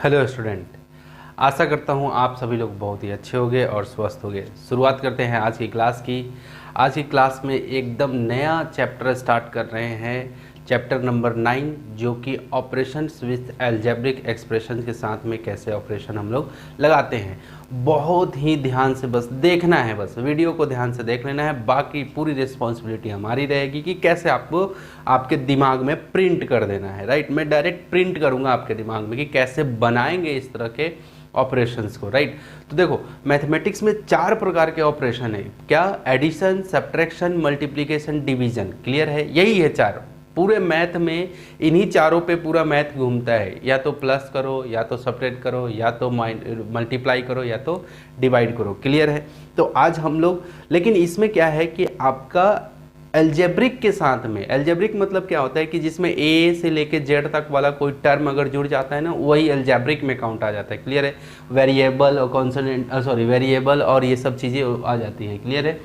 Hello student, आशा करता हूँ आप सभी लोग बहुत ही अच्छे होंगे और स्वस्थ होंगे। शुरुआत करते हैं आज की क्लास की। आज की क्लास में एकदम नया चैप्टर स्टार्ट कर रहे हैं, चैप्टर नंबर 9, जो कि ऑपरेशंस विथ अलजेब्रिक एक्सप्रेशन के साथ में कैसे ऑपरेशन हम लोग लगाते हैं। बहुत ही ध्यान से बस देखना है, बस वीडियो को ध्यान से देख लेना है, बाकी पूरी रिस्पॉन्सिबिलिटी हमारी रहेगी कि कैसे आपको आपके दिमाग में प्रिंट कर देना है। राइट, मैं डायरेक्ट प्रिंट करूंगा आपके दिमाग में कि कैसे बनाएंगे इस तरह के ऑपरेशंस को। राइट, तो देखो मैथमेटिक्स में 4 प्रकार के ऑपरेशन है। क्या? Addition, subtraction, multiplication, division. Clear है? यही है 4। पूरे मैथ में इन्हीं चारों पे पूरा मैथ घूमता है। या तो प्लस करो, या तो सब्ट्रैक्ट करो, या तो मल्टीप्लाई करो, या तो डिवाइड करो। क्लियर है? तो आज हम लोग, लेकिन इसमें क्या है कि आपका अलजेब्रिक के साथ में, अलजेब्रिक मतलब क्या होता है कि जिसमें ए से लेके जेड तक वाला कोई टर्म अगर जुड़ जाता है ना, वही अलजेब्रिक में काउंट आ जाता है। क्लियर है? वेरिएबल और कॉन्सोनेंट, वेरिएबल और ये सब चीज़ें आ जाती हैं। क्लियर है?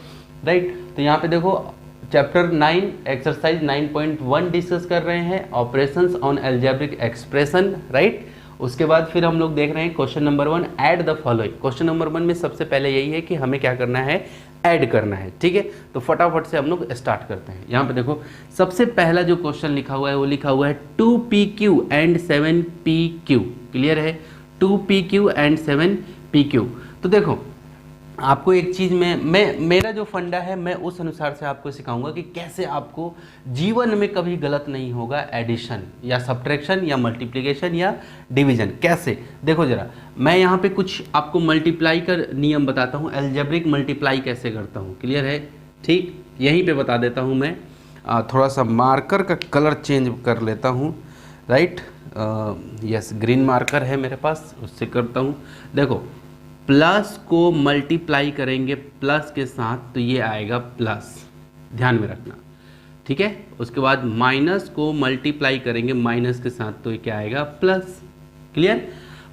राइट, तो यहाँ पे देखो चैप्टर 9 एक्सरसाइज 9.1 डिस्कस कर रहे हैं, operations on algebraic expression. Right, उसके बाद फिर हम लोग देख रहे हैं question number 1, add the following. Question number 1 में सबसे पहले यही है कि हमें क्या करना है, ऐड करना है। ठीक है, तो फटाफट से हम लोग स्टार्ट करते हैं। यहाँ पे देखो सबसे पहला जो क्वेश्चन लिखा हुआ है वो लिखा हुआ है 2pq एंड 7pq। क्लियर है? 2pq and 7pq। तो देखो आपको एक चीज़ में मेरा जो फंडा है मैं उस अनुसार से आपको सिखाऊंगा कि कैसे आपको जीवन में कभी गलत नहीं होगा एडिशन या सब्ट्रैक्शन या मल्टीप्लिकेशन या डिवीजन। कैसे? देखो जरा, मैं यहाँ पे कुछ आपको मल्टीप्लाई का नियम बताता हूँ, अलजेब्रिक मल्टीप्लाई कैसे करता हूँ। क्लियर है? ठीक, यहीं पे बता देता हूँ मैं। थोड़ा सा मार्कर का कलर चेंज कर लेता हूँ। राइट, यस, ग्रीन मार्कर है मेरे पास, उससे करता हूँ। देखो, प्लस को मल्टीप्लाई करेंगे प्लस के साथ तो ये आएगा प्लस, ध्यान में रखना। ठीक है? उसके बाद माइनस को मल्टीप्लाई करेंगे माइनस के साथ तो ये क्या आएगा, प्लस। क्लियर?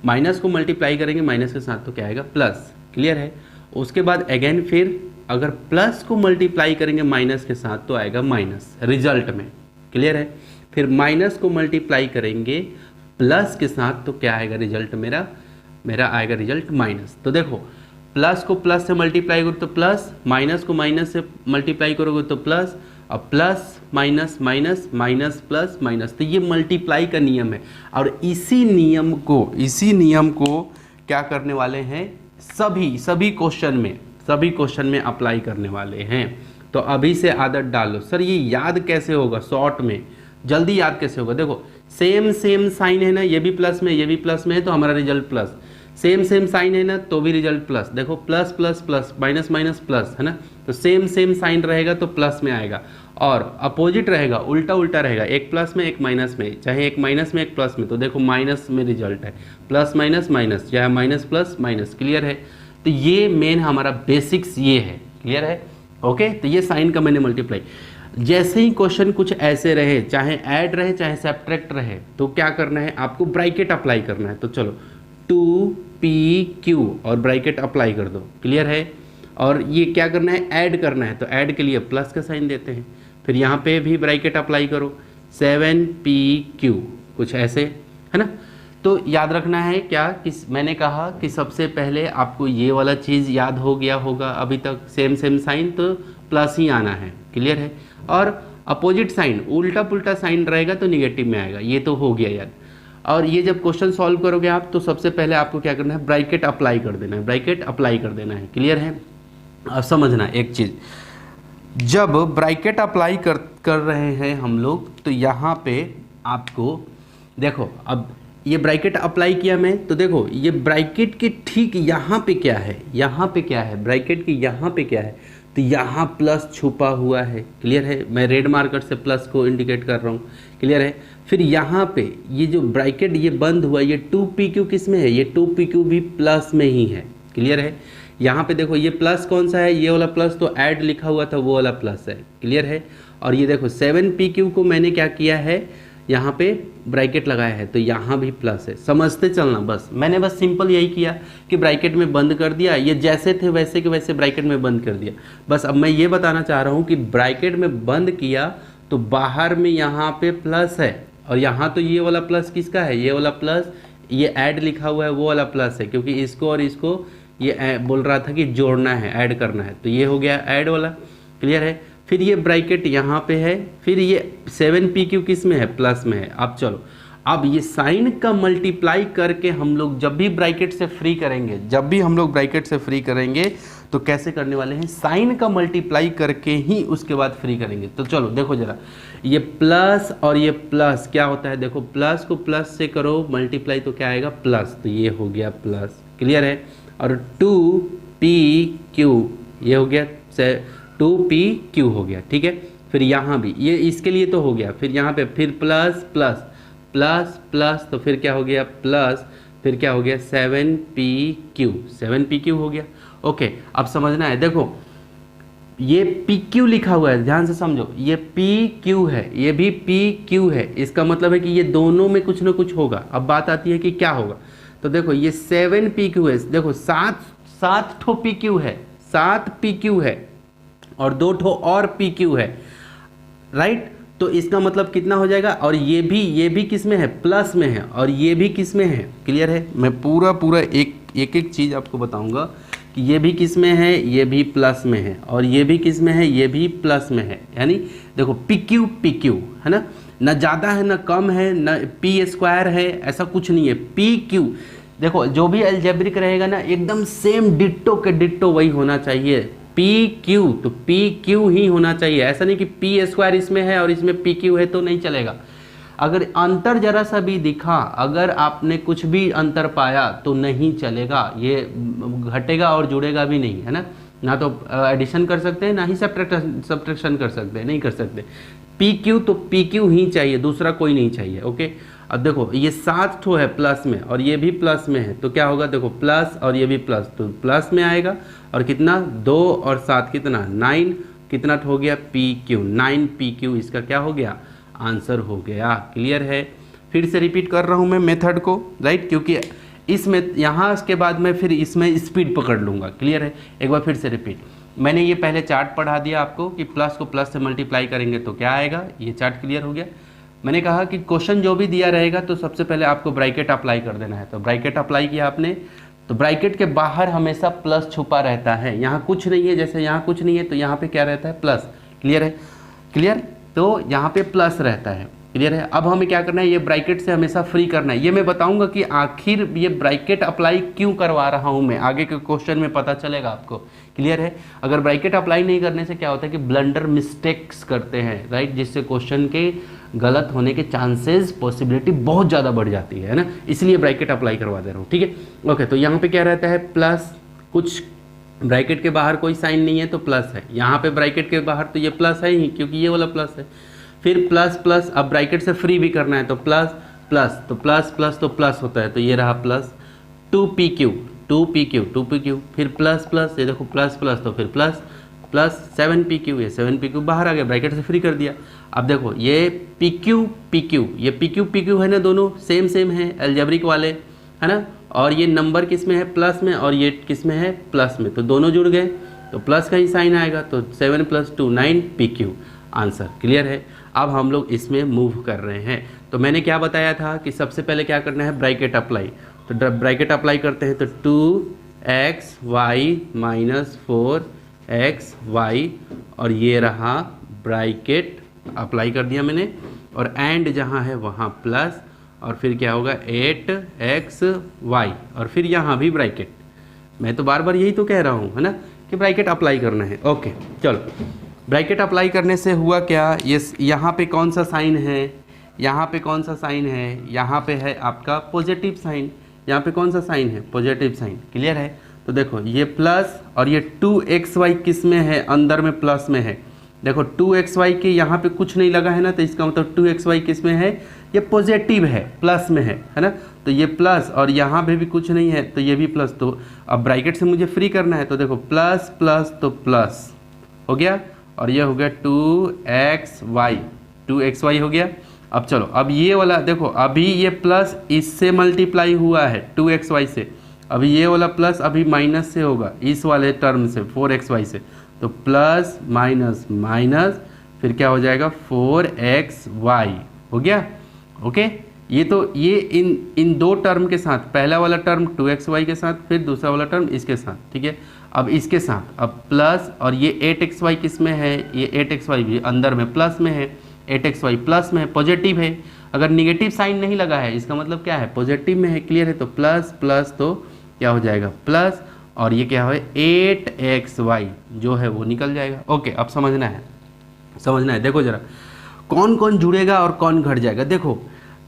माइनस को मल्टीप्लाई करेंगे माइनस के साथ तो क्या आएगा, प्लस। क्लियर है? उसके बाद अगेन फिर अगर प्लस को मल्टीप्लाई करेंगे माइनस के साथ तो आएगा माइनस रिजल्ट में। क्लियर है? फिर माइनस को मल्टीप्लाई करेंगे प्लस के साथ तो क्या आएगा रिजल्ट, मेरा आएगा रिजल्ट माइनस। तो देखो, प्लस को प्लस से मल्टीप्लाई करो तो प्लस, माइनस को माइनस से मल्टीप्लाई करोगे तो प्लस, और plus minus minus minus plus minus. तो ये मल्टीप्लाई का नियम है और इसी नियम को क्या करने वाले हैं, सभी क्वेश्चन में अप्लाई करने वाले हैं। तो अभी से आदत डालो। सर ये याद कैसे होगा, शॉर्ट में जल्दी याद कैसे होगा? देखो सेम साइन है ना, ये भी प्लस में ये भी प्लस में है तो हमारा रिजल्ट प्लस। सेम साइन है ना तो भी रिजल्ट प्लस। देखो plus plus plus, minus minus plus, है ना? तो सेम साइन रहेगा तो प्लस में आएगा, और अपोजिट रहेगा, उल्टा रहेगा, एक प्लस में एक माइनस में, चाहे एक माइनस में एक प्लस में, तो देखो माइनस में रिजल्ट है, प्लस माइनस माइनस, चाहे माइनस प्लस माइनस। क्लियर है? तो ये मेन हमारा बेसिक्स ये है। क्लियर है? ओके, तो ये साइन का मैंने मल्टीप्लाई। जैसे ही क्वेश्चन कुछ ऐसे रहे, चाहे ऐड रहे चाहे सब्ट्रैक्ट रहे, तो क्या करना है, आपको ब्रैकेट अप्लाई करना है। तो चलो 2pq और ब्रैकेट अप्लाई कर दो। क्लियर है? और ये क्या करना है, ऐड करना है, तो ऐड के लिए प्लस का साइन देते हैं। फिर यहाँ पे भी ब्रैकेट अप्लाई करो, 7pq, कुछ ऐसे, है ना? तो याद रखना है क्या कि मैंने कहा कि सबसे पहले आपको ये वाला चीज़ याद हो गया होगा अभी तक, सेम साइन तो प्लस ही आना है। क्लियर है? और अपोजिट साइन, उल्टा पुल्टा साइन रहेगा तो निगेटिव में आएगा, ये तो हो गया याद। और ये जब क्वेश्चन सॉल्व करोगे आप तो सबसे पहले आपको क्या करना है, ब्रैकेट अप्लाई कर देना है, ब्रैकेट अप्लाई कर देना है। क्लियर है? अब समझना एक चीज़, जब ब्रैकेट अप्लाई कर रहे हैं हम लोग तो यहाँ पे आपको देखो, अब ये ब्रैकेट अप्लाई किया मैं, तो देखो ये ब्रैकेट के ठीक यहाँ पे क्या है, ब्रैकेट के यहाँ पे क्या है, तो यहाँ प्लस छुपा हुआ है। क्लियर है? मैं रेड मार्कर से प्लस को इंडिकेट कर रहा हूँ। क्लियर है? फिर यहाँ पे ये जो ब्रैकेट ये बंद हुआ, ये 2pq किस में है, ये 2pq भी प्लस में ही है। क्लियर है? यहाँ पे देखो ये प्लस कौन सा है, ये वाला प्लस तो ऐड लिखा हुआ था वो वाला प्लस है। क्लियर है? और ये देखो 7pq को मैंने क्या किया है, यहाँ पे ब्रैकेट लगाया है तो यहाँ भी प्लस है। समझते चलना, बस मैंने बस सिंपल यही किया कि ब्रैकेट में बंद कर दिया, ये जैसे थे वैसे के वैसे ब्रैकेट में बंद कर दिया। बस अब मैं ये बताना चाह रहा हूँ कि ब्रैकेट में बंद किया तो बाहर में यहाँ पे प्लस है, और यहाँ तो ये वाला प्लस किसका है, ये वाला प्लस ये ऐड लिखा हुआ है वो वाला प्लस है, क्योंकि इसको और इसको ये बोल रहा था कि जोड़ना है, ऐड करना है, तो ये हो गया ऐड वाला। क्लियर है। फिर ये ब्रैकेट यहाँ पे है, फिर ये 7pq किस में है, प्लस में है। अब चलो, अब ये साइन का मल्टीप्लाई करके हम लोग जब भी ब्रैकेट से फ्री करेंगे, जब भी हम लोग ब्रैकेट से फ्री करेंगे तो कैसे करने वाले हैं, साइन का मल्टीप्लाई करके ही उसके बाद फ्री करेंगे। तो चलो देखो जरा, ये प्लस और ये प्लस क्या होता है, देखो प्लस को प्लस से करो मल्टीप्लाई तो क्या आएगा, प्लस, तो ये हो गया प्लस। क्लियर है। और 2pq ये हो गया 2pq हो गया। ठीक है। फिर यहाँ भी ये इसके लिए तो हो गया, फिर यहाँ पे फिर प्लस प्लस प्लस प्लस, तो फिर क्या हो गया प्लस, फिर क्या हो गया 7pq हो गया। ओके, अब समझना है, देखो ये pq लिखा हुआ है, ध्यान से समझो, ये pq है, ये भी pq है, इसका मतलब है कि ये दोनों में कुछ ना कुछ होगा। अब बात आती है कि क्या होगा, तो देखो ये 7pq है, देखो सात ठो pq है, 7 pq है और 2 ठो और pq है, राइट। तो इसका मतलब कितना हो जाएगा, और ये भी किस में है, प्लस में है, और ये भी किस में है। क्लियर है। मैं पूरा एक चीज़ आपको बताऊंगा कि ये भी किस में है, ये भी प्लस में है, और ये भी किस में है, ये भी प्लस में है। यानी देखो pq है ना ज़्यादा है ना कम है, ना p² है, ऐसा कुछ नहीं है, pq। देखो जो भी अलजेब्रिक रहेगा ना एकदम सेम डिट्टो के डिट्टो वही होना चाहिए, PQ, तो PQ ही होना चाहिए। ऐसा नहीं कि p² इसमें है और इसमें PQ है तो नहीं चलेगा। अगर अंतर जरा सा भी दिखा, अगर आपने कुछ भी अंतर पाया तो नहीं चलेगा, ये घटेगा और जुड़ेगा भी नहीं, है ना तो एडिशन कर सकते हैं, ना ही सब्ट्रैक्शन कर सकते हैं, नहीं कर सकते। PQ तो PQ ही चाहिए, दूसरा कोई नहीं चाहिए। ओके, अब देखो ये 7 ठो है प्लस में और ये भी प्लस में है, तो क्या होगा, देखो प्लस और ये भी प्लस, तो प्लस में आएगा। और कितना, 2 और 7 कितना, 9, कितना हो गया PQ, 9pq इसका क्या हो गया, आंसर हो गया। क्लियर है। फिर से रिपीट कर रहा हूँ मैं मेथड को, राइट, क्योंकि इसमें यहाँ इसके बाद मैं फिर इसमें स्पीड पकड़ लूँगा। क्लियर है। एक बार फिर से रिपीट, मैंने ये पहले चार्ट पढ़ा दिया आपको कि प्लस को प्लस से मल्टीप्लाई करेंगे तो क्या आएगा, ये चार्ट क्लियर हो गया। मैंने कहा कि क्वेश्चन जो भी दिया रहेगा तो सबसे पहले आपको ब्रैकेट अप्लाई कर देना है, तो ब्रैकेट अप्लाई किया आपने, तो ब्रैकेट के बाहर हमेशा प्लस छुपा रहता है, यहाँ कुछ नहीं है, जैसे यहाँ कुछ नहीं है तो यहाँ पे क्या रहता है, प्लस। क्लियर है। क्लियर, तो यहाँ पे प्लस रहता है। क्लियर है। अब हमें क्या करना है, ये ब्रैकेट से हमेशा फ्री करना है। ये मैं बताऊंगा कि आखिर ये ब्रैकेट अप्लाई क्यों करवा रहा हूँ मैं, आगे के क्वेश्चन में पता चलेगा आपको। क्लियर है। अगर ब्रैकेट अप्लाई नहीं करने से क्या होता है कि ब्लंडर मिस्टेक्स करते हैं, राइट, जिससे क्वेश्चन के गलत होने के चांसेस, पॉसिबिलिटी बहुत ज़्यादा बढ़ जाती है ना, इसलिए ब्रैकेट अप्लाई करवा दे रहा हूँ। ठीक है। ओके, तो यहाँ पे क्या रहता है, प्लस, कुछ ब्रैकेट के बाहर कोई साइन नहीं है तो प्लस है, यहाँ पे ब्रैकेट के बाहर तो ये प्लस है ही क्योंकि ये वाला प्लस है। फिर प्लस प्लस, अब ब्रैकेट से फ्री भी करना है तो प्लस प्लस, तो प्लस प्लस तो प्लस होता है, तो ये रहा प्लस 2pq, फिर प्लस प्लस, ये देखो प्लस प्लस तो फिर प्लस प्लस 7pq, ये 7pq बाहर आ गया, ब्रैकेट से फ्री कर दिया। अब देखो ये pq, ये pq है ना, दोनों सेम सेम है अलजेब्रिक वाले, है ना, और ये नंबर किस में है, प्लस में, और ये किस में है, प्लस में, तो दोनों जुड़ गए तो प्लस का ही साइन आएगा, तो 7 + 2 9pq आंसर। क्लियर है। अब हम लोग इसमें मूव कर रहे हैं, तो मैंने क्या बताया था कि सबसे पहले क्या करना है, ब्रैकेट अप्लाई, तो ब्रैकेट अप्लाई करते हैं तो 2xy - 4xy, और ये रहा ब्रैकेट अप्लाई कर दिया मैंने, और एंड जहाँ है वहाँ प्लस, और फिर क्या होगा 8xy, और फिर यहाँ भी ब्रैकेट। मैं तो बार बार यही तो कह रहा हूँ, है ना, कि ब्रैकेट अप्लाई करना है। ओके, चलो ब्रैकेट अप्लाई करने से हुआ क्या, ये यहाँ पे कौन सा साइन है, यहाँ पे कौन सा साइन है, यहाँ पे है आपका पॉजिटिव साइन, यहाँ पे कौन सा साइन है, पॉजिटिव साइन। क्लियर है। तो देखो ये प्लस, और ये 2xy किस में है, अंदर में प्लस में है। देखो 2xy के यहाँ पे कुछ नहीं लगा है ना, तो इसका मतलब 2xy किस में है, ये पॉजिटिव है, प्लस में है ना, तो ये प्लस, और यहाँ पे भी कुछ नहीं है तो ये भी प्लस। तो अब ब्रैकेट से मुझे फ्री करना है, तो देखो प्लस प्लस तो प्लस हो गया, और ये हो गया 2xy हो गया। अब चलो, अब ये वाला देखो, अभी ये प्लस इससे मल्टीप्लाई हुआ है 2xy से, अभी ये वाला प्लस अभी माइनस से होगा इस वाले टर्म से 4xy से, तो प्लस माइनस माइनस, फिर क्या हो जाएगा 4xy हो गया। ओके, ये इन दो टर्म के साथ, पहला वाला टर्म 2xy के साथ, फिर दूसरा वाला टर्म इसके साथ, ठीक है। अब इसके साथ अब प्लस, और ये 8xy किस में है, ये 8xy भी अंदर में प्लस में है, 8xy प्लस में है, पॉजिटिव है। अगर निगेटिव साइन नहीं लगा है इसका मतलब क्या है, पॉजिटिव में है, क्लियर है। तो प्लस प्लस तो क्या हो जाएगा प्लस, और ये क्या है 8xy जो है वो निकल जाएगा। ओके, अब समझना है। देखो जरा कौन कौन जुड़ेगा और कौन घट जाएगा। देखो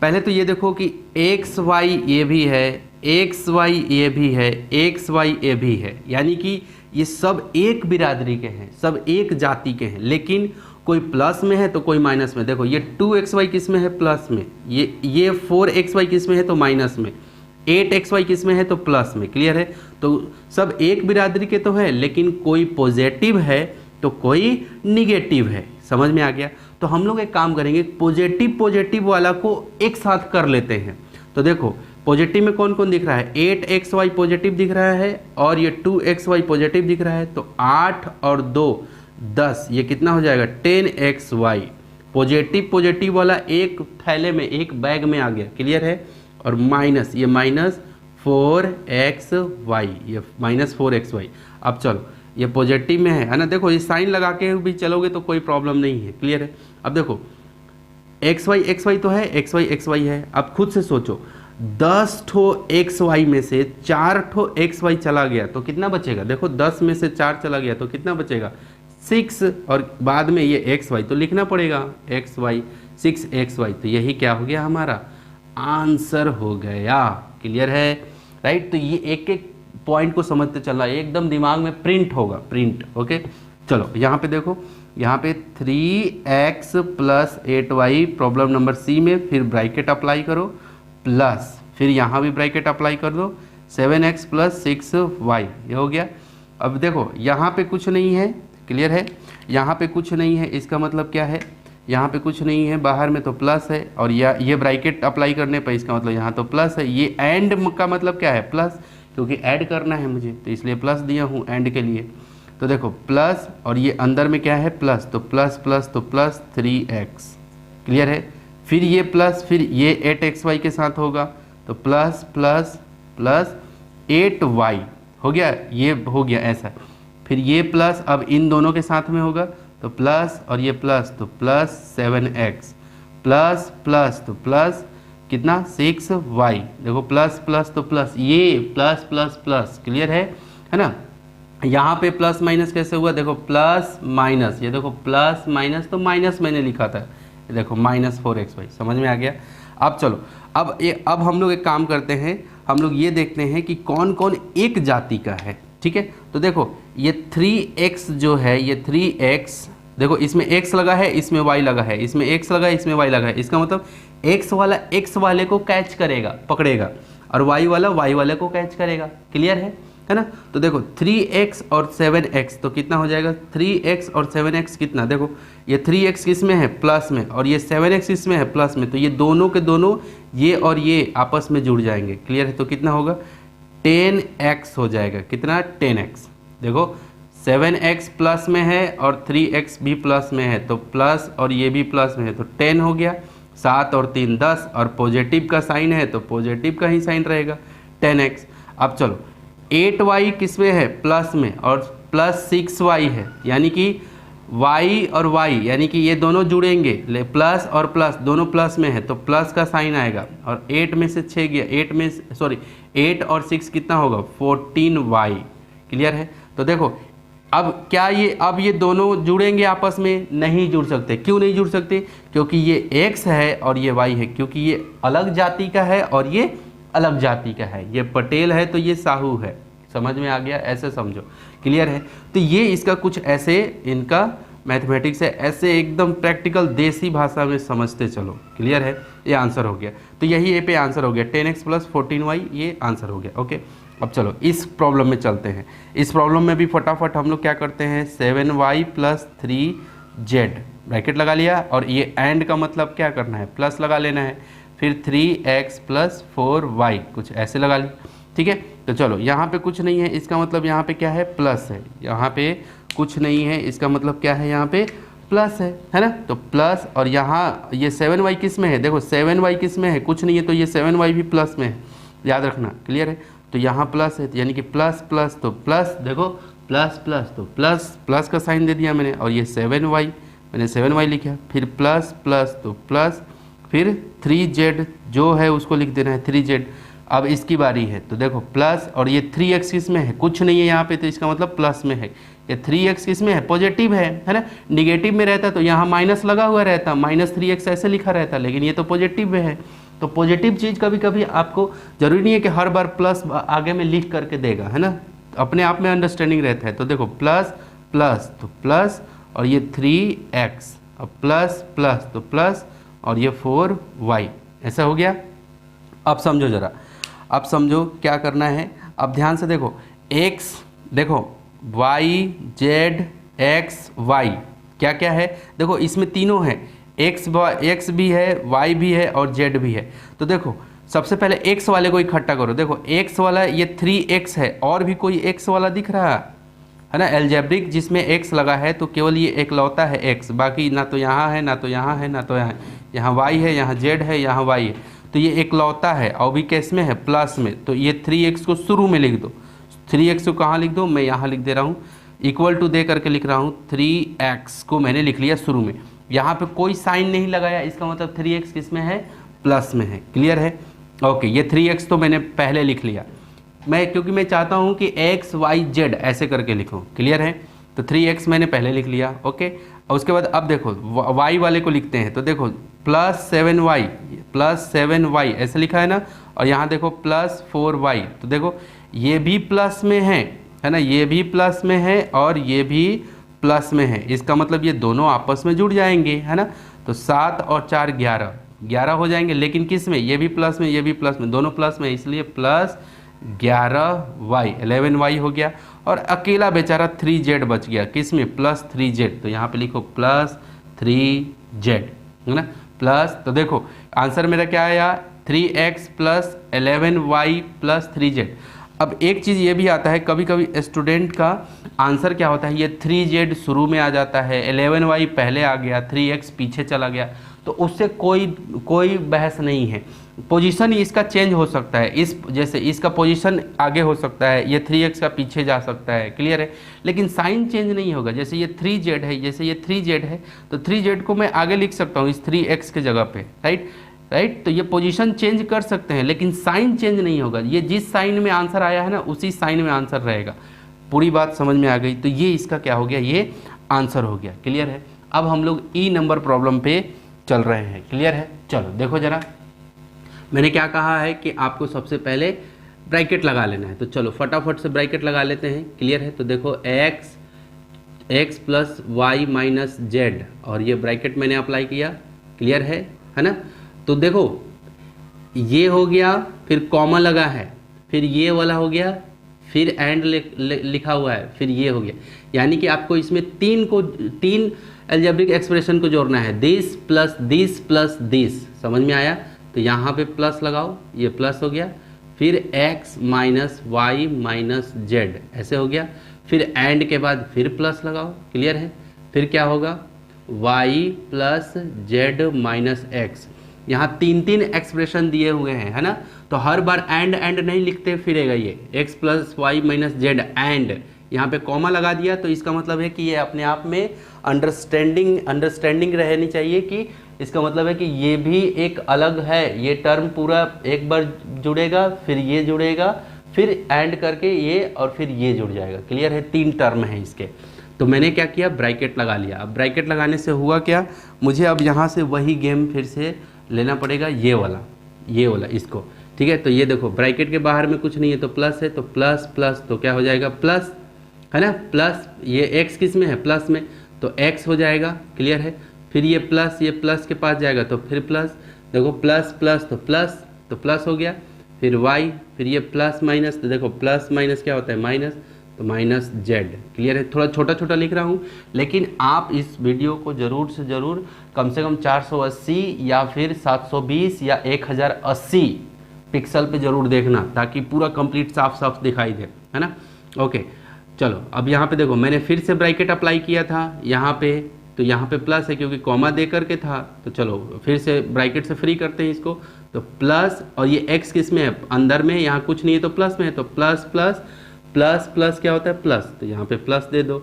पहले तो ये देखो कि xy ये भी है, xy ये भी है, xy ये भी है, यानी कि ये सब एक बिरादरी के हैं, सब एक जाति के हैं, लेकिन कोई प्लस में है तो कोई माइनस में। देखो ये 2xy किस में है, प्लस में, ये 4xy किस में है तो माइनस में, 8xy किस में है तो प्लस में, क्लियर है। तो सब एक बिरादरी के तो है, लेकिन कोई पॉजिटिव है तो कोई निगेटिव है, समझ में आ गया। तो हम लोग एक काम करेंगे, पॉजिटिव वाला को एक साथ कर लेते हैं। तो देखो पॉजिटिव में कौन कौन दिख रहा है, 8xy पॉजिटिव दिख रहा है, और ये 2xy पॉजिटिव दिख रहा है, तो 8 और 2 10, ये कितना हो जाएगा 10xy। पॉजिटिव वाला एक थैले में, एक बैग में आ गया, क्लियर है। और माइनस, ये माइनस 4xy, ये माइनस 4xy। अब चलो ये पॉजिटिव में है ना, देखो ये साइन लगा के भी चलोगे तो कोई प्रॉब्लम नहीं है, क्लियर है। अब देखो xy तो है, xy है। अब खुद से सोचो 10 ठो xy में से 4 ठो xy चला गया तो कितना बचेगा, देखो 10 में से 4 चला गया तो कितना बचेगा 6, और बाद में ये xy तो लिखना पड़ेगा, xy 6xy, तो यही क्या हो गया हमारा आंसर हो गया, क्लियर है, राइट। तो ये एक एक पॉइंट को समझते चलना, एकदम दिमाग में प्रिंट होगा, प्रिंट। ओके चलो यहाँ पे देखो, यहाँ पे 3x + 8y problem number C में, फिर ब्रैकेट अप्लाई करो, प्लस फिर यहाँ भी ब्रैकेट अप्लाई कर दो 7x + 6y, ये हो गया। अब देखो यहाँ पे कुछ नहीं है, क्लियर है, यहाँ पे कुछ नहीं है, इसका मतलब क्या है, यहाँ पे कुछ नहीं है, बाहर में तो प्लस है, और ये ब्रैकेट अप्लाई करने पर इसका मतलब यहाँ तो प्लस है। ये एंड का मतलब क्या है प्लस, क्योंकि ऐड करना है मुझे तो इसलिए प्लस दिया हूँ एंड के लिए। तो देखो प्लस, और ये अंदर में क्या है प्लस, तो प्लस प्लस तो प्लस 3x, क्लियर है। फिर ये प्लस, फिर ये 8xy के साथ होगा तो प्लस प्लस प्लस 8y हो गया, ये हो गया ऐसा। फिर ये प्लस अब इन दोनों के साथ में होगा तो प्लस, और ये प्लस तो प्लस 7x, प्लस प्लस तो प्लस कितना 6y, देखो प्लस प्लस तो प्लस, ये प्लस प्लस प्लस, क्लियर है ना। यहाँ पे प्लस माइनस कैसे हुआ, देखो प्लस माइनस, ये देखो प्लस माइनस तो माइनस मैंने लिखा था, ये देखो माइनस 4xy, समझ में आ गया। अब चलो अब हम लोग एक काम करते हैं, हम लोग ये देखते हैं कि कौन कौन एक जाति का है, ठीक है। तो देखो ये 3x जो है, ये 3x, देखो इसमें x लगा है, इसमें y लगा है, इसमें x लगा है, इसमें y लगा है, इसका मतलब x वाला x वाले को कैच करेगा, पकड़ेगा, और y वाला y वाले को कैच करेगा, क्लियर है ना। तो देखो 3x और 7x तो कितना हो जाएगा, 3x और 7x कितना, देखो ये 3x किस में है प्लस में, और ये 7x किस में है प्लस में, तो ये दोनों के दोनों ये और ये आपस में जुड़ जाएंगे, क्लियर है। तो कितना होगा 10x हो जाएगा, कितना 10x। देखो 7x प्लस में है और 3x भी प्लस में है, तो प्लस और ये भी प्लस में है, तो 10 हो गया, 7 और 3 10, और पॉजिटिव का साइन है तो पॉजिटिव का ही साइन रहेगा 10x। अब चलो 8y किस में है प्लस में, और प्लस 6y है, यानी कि y और y यानी कि ये दोनों जुड़ेंगे, प्लस और प्लस दोनों प्लस में है तो प्लस का साइन आएगा, और 8 में से 6 गया, 8 और 6 कितना होगा 14y, क्लियर है। तो देखो अब क्या ये दोनों जुड़ेंगे आपस में, नहीं जुड़ सकते। क्यों नहीं जुड़ सकते, क्योंकि ये x है और ये y है, क्योंकि ये अलग जाति का है और ये अलग जाति का है, ये पटेल है तो ये साहू है, समझ में आ गया, ऐसे समझो, क्लियर है। तो ये इसका कुछ ऐसे इनका मैथमेटिक्स है, ऐसे एकदम प्रैक्टिकल देसी भाषा में समझते चलो, क्लियर है। ये आंसर हो गया, तो यही ए पे आंसर हो गया 10x + 14y, ये आंसर हो गया। ओके अब चलो इस प्रॉब्लम में चलते हैं। इस प्रॉब्लम में भी फटाफट हम लोग क्या करते हैं, 7y + 3z ब्रैकेट लगा लिया, और ये एंड का मतलब क्या करना है प्लस लगा लेना है, फिर 3x + 4y कुछ ऐसे लगा ली, ठीक है। तो चलो यहाँ पे कुछ नहीं है, इसका मतलब यहाँ पे क्या है प्लस है, यहाँ पे कुछ नहीं है, इसका मतलब क्या है यहाँ पे प्लस है ना। तो प्लस, और यहाँ ये 7y किस में है, देखो 7y किस में है, कुछ नहीं है, तो ये 7y भी प्लस में है, याद रखना, क्लियर है। तो यहाँ प्लस है, यानी कि प्लस प्लस तो प्लस, देखो प्लस प्लस तो प्लस, प्लस का साइन दे दिया मैंने, और ये 7y, मैंने 7y लिखा, फिर प्लस प्लस तो प्लस, फिर 3z जो है उसको लिख देना है 3z। अब इसकी बारी है, तो देखो प्लस, और ये 3x किस में है, कुछ नहीं है यहाँ पे, तो इसका मतलब प्लस में है। ये 3x किस में है, पॉजिटिव है ना। निगेटिव में रहता तो यहाँ माइनस लगा हुआ रहता, -3x ऐसे लिखा रहता, लेकिन ये तो पॉजिटिव में है। तो पॉजिटिव चीज़ कभी कभी आपको जरूरी नहीं है कि हर बार प्लस आगे में लिख करके देगा, है ना, अपने आप में अंडरस्टैंडिंग रहता है। तो देखो प्लस प्लस तो प्लस, और ये 3x, अब प्लस प्लस तो प्लस, और ये 4y, ऐसा हो गया। अब समझो जरा, अब समझो क्या करना है। अब ध्यान से देखो, x, देखो y z x y क्या क्या है, देखो इसमें तीनों है, x भी है, y भी है और z भी है। तो देखो सबसे पहले x वाले को इकट्ठा करो, देखो x वाला ये 3x है, और भी कोई x वाला दिख रहा है ना, एल्जेब्रिक जिसमें x लगा है तो केवल ये एकलौता है x, बाकी ना तो यहाँ है, ना तो यहाँ है, ना तो यहाँ y है, यहाँ z है, यहाँ y है, तो ये एकलौता है, और भी कैस में है, प्लस में। तो ये 3x को शुरू में लिख दो, 3x को कहाँ लिख दो, मैं यहाँ लिख दे रहा हूँ, इक्वल टू दे करके लिख रहा हूँ, 3x को मैंने लिख लिया शुरू में, यहाँ पे कोई साइन नहीं लगाया, इसका मतलब 3x किस में है, प्लस में है, क्लियर है। ओके, ये 3x तो मैंने पहले लिख लिया, मैं क्योंकि मैं चाहता हूँ कि x y z ऐसे करके लिखूँ, क्लियर है। तो 3x मैंने पहले लिख लिया, ओके। और उसके बाद अब देखो y वाले को लिखते हैं, तो देखो प्लस 7y ऐसे लिखा है ना, और यहाँ देखो प्लस 4y, तो देखो ये भी प्लस में है ना, ये भी प्लस में है और ये भी प्लस में है, इसका मतलब ये दोनों आपस में जुड़ जाएंगे, है ना। तो 7 और 4 11 हो जाएंगे, लेकिन किस में, ये भी प्लस में, ये भी प्लस में, दोनों प्लस में, इसलिए प्लस 11y 11y हो गया। और अकेला बेचारा 3z बच गया, किस में, प्लस 3z, तो यहाँ पे लिखो प्लस 3z, है ना, प्लस। तो देखो आंसर मेरा क्या आया, 3x plus 11y plus 3z। अब एक चीज़ ये भी आता है, कभी कभी स्टूडेंट का आंसर क्या होता है, ये 3z शुरू में आ जाता है, 11y पहले आ गया, 3x पीछे चला गया, तो उससे कोई बहस नहीं है, पोजीशन ही इसका चेंज हो सकता है, इस जैसे इसका पोजीशन आगे हो सकता है, ये 3x का पीछे जा सकता है, क्लियर है, लेकिन साइन चेंज नहीं होगा। जैसे ये 3z है, जैसे ये 3z है, तो 3z को मैं आगे लिख सकता हूँ इस 3x के जगह पे, राइट। तो ये पोजीशन चेंज कर सकते हैं, लेकिन साइन चेंज नहीं होगा, ये जिस साइन में आंसर आया है ना उसी साइन में आंसर रहेगा। पूरी बात समझ में आ गई, तो ये इसका क्या हो गया, ये आंसर हो गया, क्लियर है। अब हम लोग ई नंबर प्रॉब्लम पे चल रहे हैं, क्लियर है। चलो देखो जरा, मैंने क्या कहा है कि आपको सबसे पहले ब्रैकेट लगा लेना है, तो चलो फटाफट से ब्रैकेट लगा लेते हैं, क्लियर है। तो देखो x plus y minus z, और ये ब्रैकेट मैंने अप्लाई किया, क्लियर है ना। तो देखो ये हो गया, फिर कॉमा लगा है, फिर ये वाला हो गया, फिर एंड लिखा हुआ है, फिर ये हो गया, यानी कि आपको इसमें तीन अलजेब्रिक एक्सप्रेशन को जोड़ना है, दिस प्लस दिस, समझ में आया। तो यहाँ पे प्लस लगाओ, ये प्लस हो गया, फिर x minus y minus z ऐसे हो गया, फिर एंड के बाद फिर प्लस लगाओ, क्लियर है। फिर क्या होगा, y plus Z minus x, यहाँ तीन एक्सप्रेशन दिए हुए हैं, है ना। तो हर बार एंड नहीं लिखते फिरेगा, ये x plus y minus z and, यहाँ पे कॉमा लगा दिया, तो इसका मतलब है कि ये अपने आप में अंडरस्टैंडिंग रहनी चाहिए, कि इसका मतलब है कि ये भी एक अलग है, ये टर्म पूरा एक बार जुड़ेगा, फिर ये जुड़ेगा, फिर एंड करके ये, और फिर ये जुड़ जाएगा, क्लियर है। 3 टर्म है इसके। तो मैंने क्या किया, ब्रैकेट लगा लिया। अब ब्रैकेट लगाने से हुआ क्या, मुझे अब यहाँ से वही गेम फिर से लेना पड़ेगा, ये वाला इसको, ठीक है। तो ये देखो ब्रैकेट के बाहर में कुछ नहीं है, तो प्लस है, तो प्लस प्लस तो क्या हो जाएगा, प्लस, है ना, प्लस, ये x किस में है, प्लस में, तो x हो जाएगा, क्लियर है। फिर ये प्लस के पास जाएगा, तो फिर प्लस, देखो प्लस प्लस तो प्लस हो गया, फिर y, फिर ये प्लस माइनस, तो देखो प्लस माइनस क्या होता है, माइनस, तो माइनस जेड, क्लियर है। थोड़ा छोटा लिख रहा हूँ, लेकिन आप इस वीडियो को ज़रूर से ज़रूर कम से कम 480 या फिर 720 या 1080 पिक्सल पे ज़रूर देखना, ताकि पूरा कंप्लीट साफ दिखाई दे, है ना। ओके चलो, अब यहाँ पे देखो मैंने फिर से ब्रैकेट अप्लाई किया था, यहाँ पे तो यहाँ पे प्लस है क्योंकि कॉमा दे करके था। तो चलो फिर से ब्रैकेट से फ्री करते हैं इसको, तो प्लस और ये x किस में है, अंदर में, यहाँ कुछ नहीं है तो प्लस में है, तो प्लस प्लस प्लस प्लस क्या होता है प्लस, तो यहाँ पे प्लस दे दो,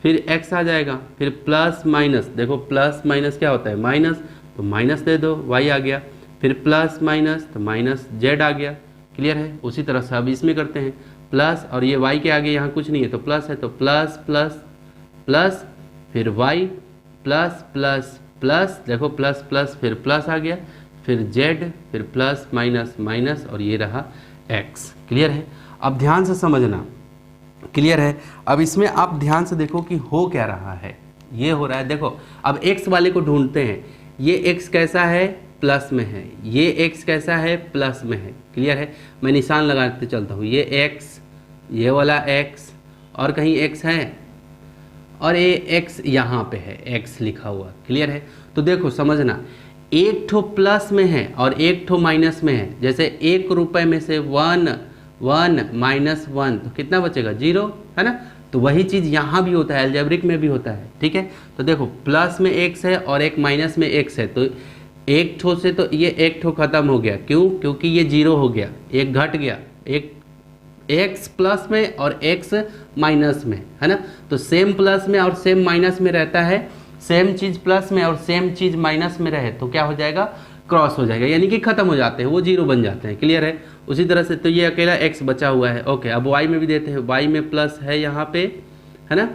फिर x आ जाएगा, फिर प्लस माइनस, देखो प्लस माइनस क्या होता है माइनस, तो माइनस दे दो, y आ गया, फिर प्लस माइनस तो माइनस z आ गया। क्लियर है। उसी तरह से अब इसमें करते हैं प्लस, और ये y के आगे यहाँ कुछ नहीं है तो प्लस है, तो प्लस प्लस प्लस फिर y प्लस प्लस प्लस, देखो प्लस प्लस फिर प्लस आ गया, फिर z, फिर प्लस माइनस माइनस, और ये रहा x। क्लियर है। अब ध्यान से समझना, क्लियर है। अब इसमें आप ध्यान से देखो कि हो क्या रहा है, ये हो रहा है, देखो अब x वाले को ढूंढते हैं, ये x कैसा है प्लस में है, ये x कैसा है प्लस में है। क्लियर है। मैं निशान लगाते चलता हूँ, ये x, ये वाला x, और कहीं x है, और ये x यहाँ पे है, x लिखा हुआ। क्लियर है। तो देखो समझना, एक ठो प्लस में है और एक ठो माइनस में है। जैसे 1 रुपये में से 1 1 माइनस 1 तो कितना बचेगा 0, है ना। तो वही चीज़ यहाँ भी होता है, अलजेब्रिक में भी होता है। ठीक है। तो देखो प्लस में x है और एक माइनस में x है, तो एक ठो से तो ये एक ठो खत्म हो गया, क्यों, क्योंकि ये 0 हो गया, एक घट गया, एक x प्लस में और x माइनस में, है ना। तो सेम प्लस में और सेम माइनस में रहता है, सेम चीज़ प्लस में और सेम चीज़ माइनस में रहे तो क्या हो जाएगा, क्रॉस हो जाएगा, यानी कि खत्म हो जाते हैं, वो 0 बन जाते हैं। क्लियर है। उसी तरह से तो ये अकेला x बचा हुआ है। ओके, अब y में भी देते हैं, y में प्लस है यहाँ पे, है ना।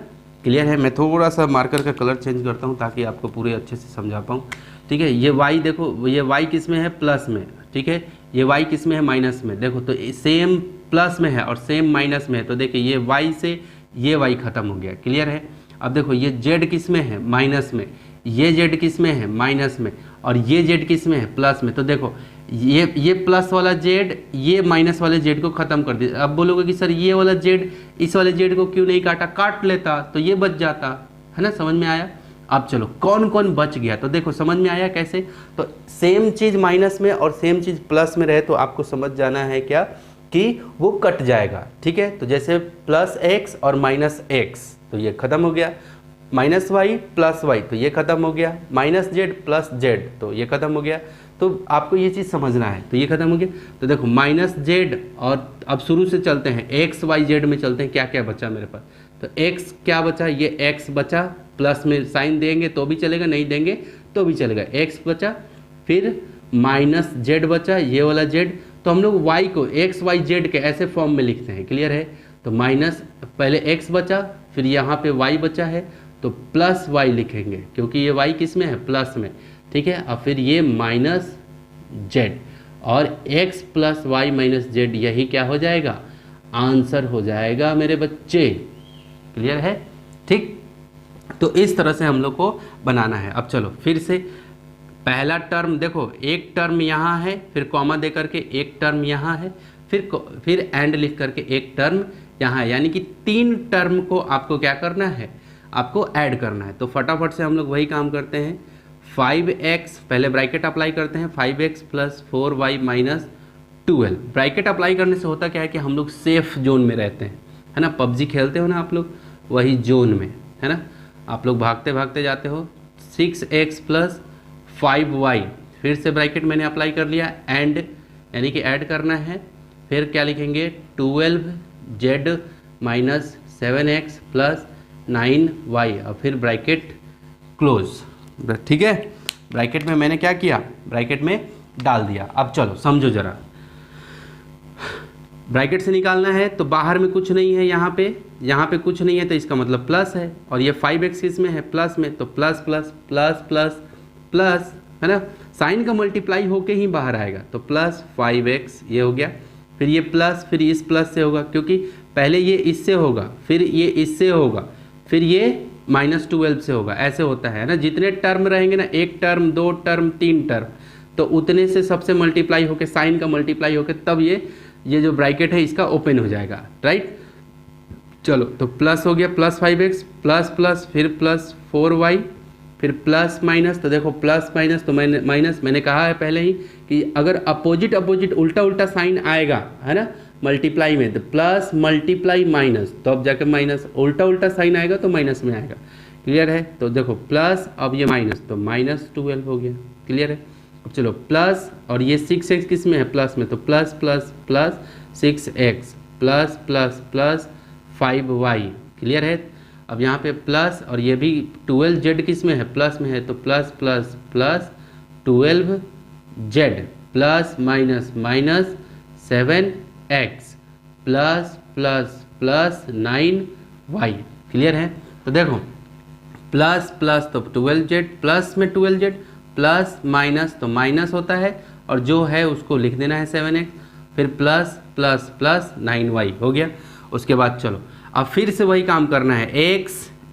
क्लियर है। मैं थोड़ा सा मार्कर का कलर चेंज करता हूँ ताकि आपको पूरे अच्छे से समझा पाऊँ। ठीक है। ये y देखो, ये y किस में है प्लस में, ठीक है, ये y किस में है माइनस में। देखो तो सेम प्लस में है और सेम माइनस में है, तो देखिए ये y से ये y खत्म हो गया। क्लियर है। अब देखो ये z किस में है माइनस में, ये z किस में है माइनस में, और ये z किस में है प्लस में। तो देखो ये प्लस वाला z ये माइनस वाले z को ख़त्म कर दिया। अब बोलोगे कि सर ये वाला z इस वाले z को क्यों नहीं काटा, काट लेता तो ये बच जाता, है ना। समझ में आया। अब चलो कौन कौन बच गया, तो देखो समझ में आया कैसे। तो सेम चीज़ माइनस में और सेम चीज़ प्लस में रहे तो आपको समझ जाना है क्या कि वो कट जाएगा। ठीक है। तो जैसे प्लस x और माइनस x तो ये खत्म हो गया, माइनस वाई प्लस वाई तो ये खत्म हो गया, माइनस जेड प्लस जेड तो ये खत्म हो गया। तो आपको ये चीज़ समझना है, तो ये खत्म हो गया। तो देखो माइनस जेड, और अब शुरू से चलते हैं एक्स वाई जेड में चलते हैं, क्या क्या बचा मेरे पास। तो एक्स क्या बचा, ये एक्स बचा, प्लस में साइन देंगे तो भी चलेगा, नहीं देंगे तो भी चलेगा, एक्स बचा, फिर माइनस जेड बचा, ये वाला जेड। तो हम लोग वाई को एक्स वाई जेड के ऐसे फॉर्म में लिखते हैं। क्लियर है। तो माइनस पहले एक्स बचा, फिर यहाँ पे वाई बचा है तो प्लस वाई लिखेंगे क्योंकि ये वाई किस में है प्लस में। ठीक है। और फिर ये माइनस जेड, और x plus y minus z, यही क्या हो जाएगा, आंसर हो जाएगा मेरे बच्चे। क्लियर है। ठीक। तो इस तरह से हम लोग को बनाना है। अब चलो फिर से पहला टर्म देखो, एक टर्म यहाँ है, फिर कॉमा दे करके एक टर्म यहाँ है, फिर एंड लिख करके एक टर्म यहाँ है, यानी कि 3 टर्म को आपको क्या करना है, आपको ऐड करना है। तो फटाफट से हम लोग वही काम करते हैं। 5x पहले ब्रैकेट अप्लाई करते हैं, 5x plus 4y minus 12। Bracket apply करने से होता क्या है कि हम लोग सेफ जोन में रहते हैं, है ना। पबजी खेलते हो ना आप लोग, वही जोन में, है ना। आप लोग भागते भागते जाते हो। 6x प्लस 5y, फिर से ब्रैकेट मैंने अप्लाई कर लिया, एंड यानी कि ऐड करना है। फिर क्या लिखेंगे, 12z minus 7x plus 9y, और फिर ब्रैकेट क्लोज। ठीक है। ब्रैकेट में मैंने क्या किया, ब्रैकेट में डाल दिया। अब चलो समझो जरा, ब्रैकेट से निकालना है तो बाहर में कुछ नहीं है, यहाँ पे कुछ नहीं है तो इसका मतलब प्लस है, और ये 5x इसमें है प्लस में, तो plus plus plus plus plus, है ना। साइन का मल्टीप्लाई होके ही बाहर आएगा, तो प्लस 5x ये हो गया, फिर ये प्लस, फिर इस प्लस से होगा क्योंकि पहले ये इससे होगा, फिर ये इससे होगा, फिर ये माइनस 12 से होगा, ऐसे होता है ना। जितने टर्म रहेंगे ना, 1 टर्म 2 टर्म 3 टर्म, तो उतने से सबसे मल्टीप्लाई होके, साइन का मल्टीप्लाई होके तब ये जो ब्रैकेट है इसका ओपन हो जाएगा, राइट। चलो तो प्लस हो गया, प्लस 5x प्लस प्लस फिर प्लस 4y, फिर प्लस माइनस। तो देखो प्लस माइनस तो मैंने कहा है पहले ही कि अगर अपोजिट उल्टा उल्टा साइन आएगा, है ना, मल्टीप्लाई में, तो प्लस मल्टीप्लाई माइनस, तो अब जाकर माइनस, उल्टा उल्टा साइन आएगा तो माइनस में आएगा। क्लियर है। तो देखो प्लस, अब ये माइनस, तो -12 हो गया। क्लियर है। अब चलो प्लस, और ये 6x किस में है, प्लस में, तो plus plus plus 6x plus plus plus 5y। Clear है। अब यहाँ पे प्लस, और ये भी 12z किस में है, प्लस में है, तो plus plus plus 12z plus minus minus 7x plus plus plus 9y। Clear है। तो देखो प्लस प्लस तो 12z, प्लस में 12z, प्लस माइनस तो माइनस होता है, और जो है उसको लिख देना है 7x, फिर प्लस प्लस प्लस 9y हो गया। उसके बाद चलो अब फिर से वही काम करना है,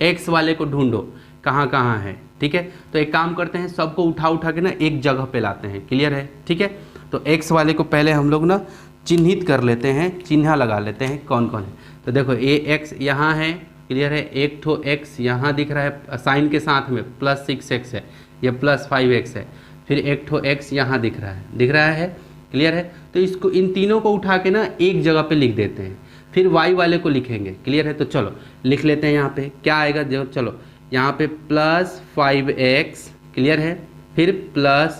x वाले को ढूंढो कहाँ कहाँ है। ठीक है। तो एक काम करते हैं, सबको उठा उठा के ना एक जगह पे लाते हैं। क्लियर है। ठीक है। तो x वाले को पहले हम लोग ना चिन्हित कर लेते हैं, चिन्ह लगा लेते हैं कौन कौन है। तो देखो ये x यहाँ है। क्लियर है। एक ठो x यहाँ दिख रहा है साइन के साथ में, प्लस 6x है, ये प्लस 5x है। फिर एक ठो x यहाँ दिख रहा है। क्लियर है। तो इसको, इन तीनों को उठा के ना एक जगह पे लिख देते हैं, फिर y वाले को लिखेंगे। क्लियर है। तो चलो लिख लेते हैं। यहाँ पे क्या आएगा, जो चलो यहाँ पे प्लस 5x। क्लियर है। फिर प्लस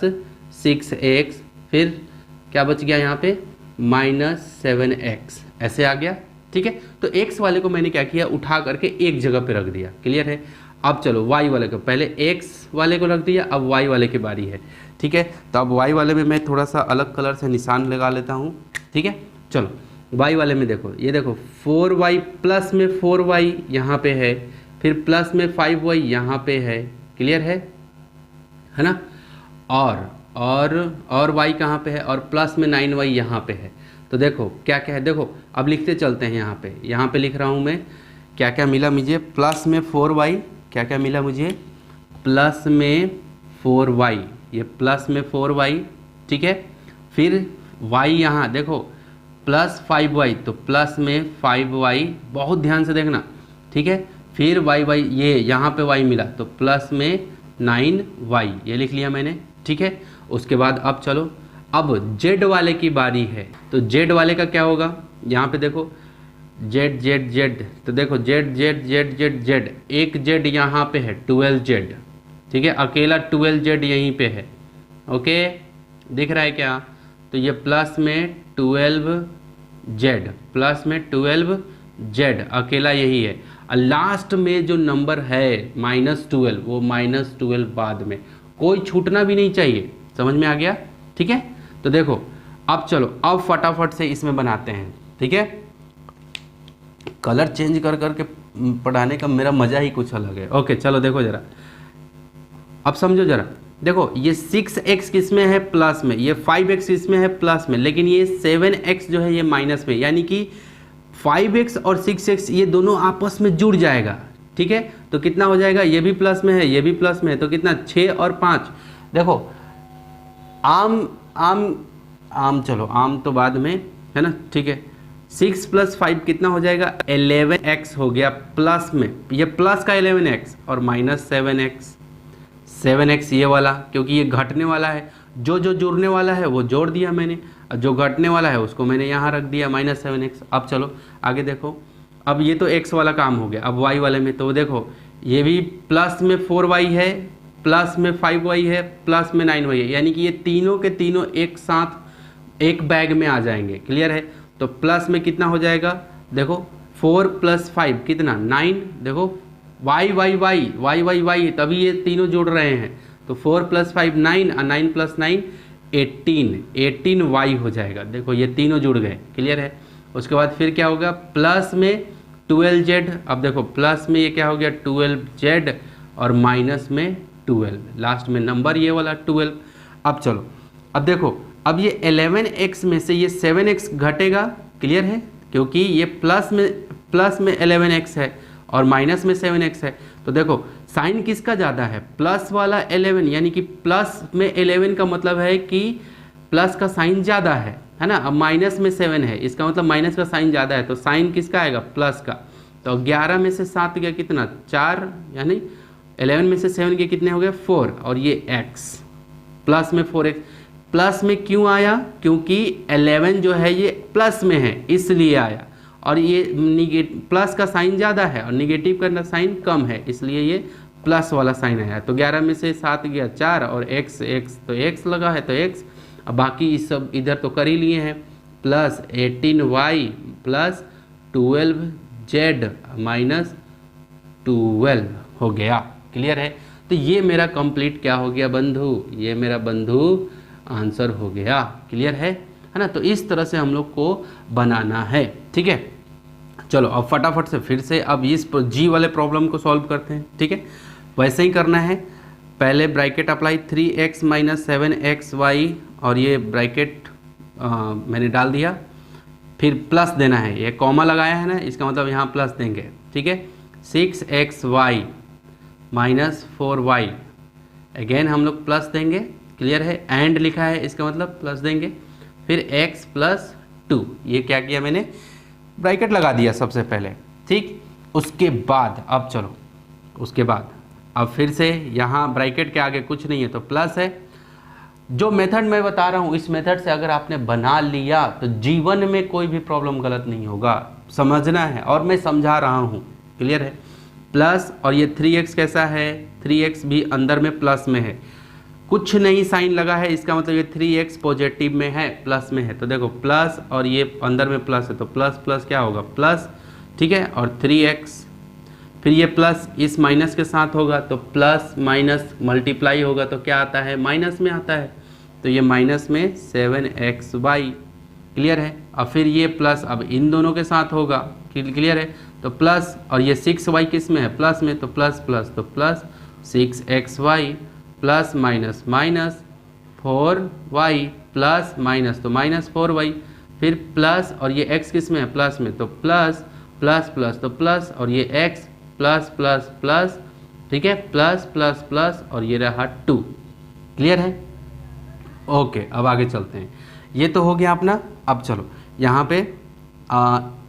6x, फिर क्या बच गया यहाँ पे, -7x, ऐसे आ गया। ठीक है। तो x वाले को मैंने क्या किया, उठा करके एक जगह पे रख दिया। क्लियर है। अब चलो y वाले को, पहले x वाले को रख दिया, अब y वाले की बारी है। ठीक है। तो अब y वाले में मैं थोड़ा सा अलग कलर से निशान लगा लेता हूँ। ठीक है। चलो y वाले में देखो, ये देखो 4y, प्लस में 4y यहाँ पे है, फिर प्लस में 5y यहाँ पे है। क्लियर है ना। और y कहाँ पे है, और प्लस में 9y यहाँ पे है। तो देखो क्या क्या है, देखो अब लिखते चलते हैं। यहाँ पे लिख रहा हूँ मैं, क्या क्या मिला मुझे, प्लस में 4y, क्या क्या मिला मुझे, प्लस में 4y, ये प्लस में 4y। ठीक है। फिर y यहाँ देखो प्लस 5y, तो प्लस में 5y, बहुत ध्यान से देखना। ठीक है। फिर y, ये यहाँ पे y मिला, तो प्लस में 9y, ये लिख लिया मैंने। ठीक है। उसके बाद अब चलो, अब z वाले की बारी है। तो z वाले का क्या होगा, यहाँ पे देखो z, तो देखो z, एक z यहाँ पे है 12z। ठीक है। अकेला 12z यहीं पे है। ओके, दिख रहा है क्या। तो ये प्लस में 12z, प्लस में 12z अकेला यही है। और लास्ट में जो नंबर है -12, वो -12 बाद में, कोई छूटना भी नहीं चाहिए। समझ में आ गया। ठीक है। तो देखो अब चलो, अब फटाफट से इसमें बनाते हैं। ठीक है। कलर चेंज कर करके पढ़ाने का मेरा मज़ा ही कुछ अलग है। ओके चलो देखो ज़रा, अब समझो ज़रा। देखो ये 6x किस में है, प्लस में, ये 5x इसमें है प्लस में, लेकिन ये 7x जो है ये माइनस में, यानी कि 5x और 6x ये दोनों आपस में जुड़ जाएगा। ठीक है। तो कितना हो जाएगा, ये भी प्लस में है, ये भी प्लस में है, तो कितना, 6 और 5। देखो आम चलो आम तो बाद में है ना। ठीक है। 6 + 5 कितना हो जाएगा, 11x हो गया प्लस में, ये प्लस का 11x, और -7x ये वाला, क्योंकि ये घटने वाला है। जो जुड़ने वाला है वो जोड़ दिया मैंने, और जो घटने वाला है उसको मैंने यहाँ रख दिया -7x। अब चलो आगे देखो, अब ये तो x वाला काम हो गया। अब y वाले में तो देखो, ये भी प्लस में 4y है, प्लस में 5y है, प्लस में 9y है, यानी कि ये तीनों के तीनों एक साथ एक बैग में आ जाएंगे। क्लियर है। तो प्लस में कितना हो जाएगा, देखो 4 + 5 कितना, 9। देखो y, तभी ये तीनों जुड़ रहे हैं। तो 4 + 5 9, और 9 + 9 18y हो जाएगा। देखो ये तीनों जुड़ गए। क्लियर है। उसके बाद फिर क्या होगा, प्लस में 12z। अब देखो प्लस में ये क्या हो गया, 12z, और माइनस में 12, लास्ट में नंबर ये वाला 12। अब चलो, अब देखो, अब ये 11x में से ये 7x घटेगा। क्लियर है। क्योंकि ये प्लस में 11x है और माइनस में 7x है। तो देखो साइन किसका ज़्यादा है, प्लस वाला 11, यानी कि प्लस में 11 का मतलब है कि प्लस का साइन ज़्यादा है ना। अब माइनस में 7 है, इसका मतलब माइनस का साइन ज़्यादा है, तो साइन किसका आएगा, प्लस का। तो 11 में से 7 गया कितना, 4, यानी 11 में से 7 के कितने हो गए, 4, और ये x प्लस में 4x। प्लस में क्यों आया, क्योंकि 11 जो है ये प्लस में है इसलिए आया, और ये प्लस का साइन ज़्यादा है और निगेटिव का साइन कम है, इसलिए ये प्लस वाला साइन आया, तो 11 में से 7 गया 4 और x तो x लगा है तो x, अब बाकी सब इधर तो कर ही लिए हैं, plus 18y plus 12z minus 12 हो गया। क्लियर है? तो ये मेरा कंप्लीट क्या हो गया बंधु, ये मेरा बंधु आंसर हो गया। क्लियर है ना? तो इस तरह से हम लोग को बनाना है। ठीक है, चलो अब फटाफट से फिर से अब इस जी वाले प्रॉब्लम को सॉल्व करते हैं। ठीक है, वैसे ही करना है। पहले bracket apply 3x minus 7xy और ये ब्रैकेट मैंने डाल दिया, फिर प्लस देना है, ये कॉमा लगाया है ना, इसका मतलब यहाँ प्लस देंगे। ठीक है, 6xy माइनस 4y, अगेन हम लोग प्लस देंगे। क्लियर है? एंड लिखा है, इसका मतलब प्लस देंगे, फिर x प्लस 2, ये क्या किया मैंने, ब्रैकेट लगा दिया सबसे पहले। ठीक, उसके बाद अब चलो, उसके बाद अब फिर से यहाँ ब्रैकेट के आगे कुछ नहीं है तो प्लस है। जो मेथड मैं बता रहा हूँ, इस मेथड से अगर आपने बना लिया तो जीवन में कोई भी प्रॉब्लम गलत नहीं होगा, समझना है, और मैं समझा रहा हूँ। क्लियर है? प्लस, और ये 3x कैसा है, 3x भी अंदर में प्लस में है, कुछ नहीं साइन लगा है, इसका मतलब ये 3x पॉजिटिव में है, प्लस में है, तो देखो प्लस और ये अंदर में प्लस है तो प्लस प्लस क्या होगा, प्लस। ठीक है, और 3x, फिर ये प्लस इस माइनस के साथ होगा तो प्लस माइनस मल्टीप्लाई होगा तो क्या आता है, माइनस में आता है, तो ये माइनस में 7xy। क्लियर है? और फिर ये प्लस अब इन दोनों के साथ होगा। क्लियर है? तो प्लस, और ये 6y किस में है, प्लस में, तो प्लस प्लस तो plus 6xy plus minus minus 4y plus minus तो माइनस 4y, फिर प्लस, और ये x किस में है, प्लस में, तो प्लस प्लस प्लस तो प्लस, और ये x प्लस प्लस प्लस। ठीक है, प्लस प्लस प्लस, और ये रहा 2। क्लियर है? ओके, अब आगे चलते हैं। ये तो हो गया अपना। अब चलो यहाँ पे